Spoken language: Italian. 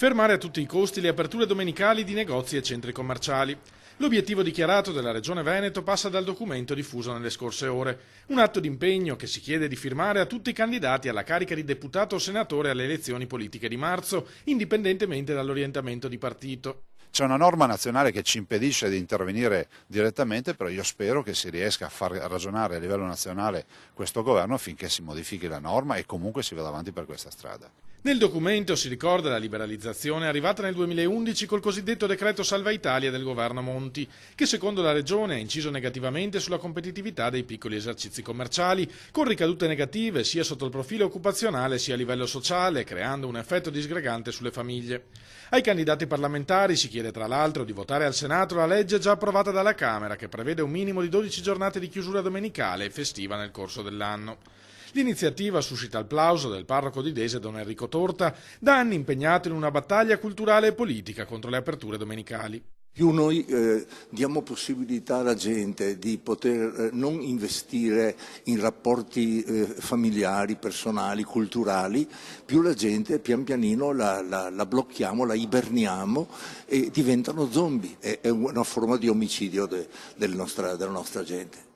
Fermare a tutti i costi le aperture domenicali di negozi e centri commerciali. L'obiettivo dichiarato della Regione Veneto passa dal documento diffuso nelle scorse ore, un atto d'impegno che si chiede di firmare a tutti i candidati alla carica di deputato o senatore alle elezioni politiche di marzo, indipendentemente dall'orientamento di partito. C'è una norma nazionale che ci impedisce di intervenire direttamente, però io spero che si riesca a far ragionare a livello nazionale questo governo affinché si modifichi la norma e comunque si vada avanti per questa strada. Nel documento si ricorda la liberalizzazione arrivata nel 2011 col cosiddetto decreto Salva Italia del governo Monti, che secondo la Regione ha inciso negativamente sulla competitività dei piccoli esercizi commerciali, con ricadute negative sia sotto il profilo occupazionale sia a livello sociale, creando un effetto disgregante sulle famiglie. Ai candidati parlamentari si chiede tra l'altro di votare al Senato la legge già approvata dalla Camera che prevede un minimo di 12 giornate di chiusura domenicale e festiva nel corso dell'anno. L'iniziativa suscita il plauso del parroco di Dese Don Enrico Torta, da anni impegnato in una battaglia culturale e politica contro le aperture domenicali. Più noi diamo possibilità alla gente di poter non investire in rapporti familiari, personali, culturali, più la gente pian pianino la blocchiamo, la iberniamo e diventano zombie. È una forma di omicidio della nostra gente.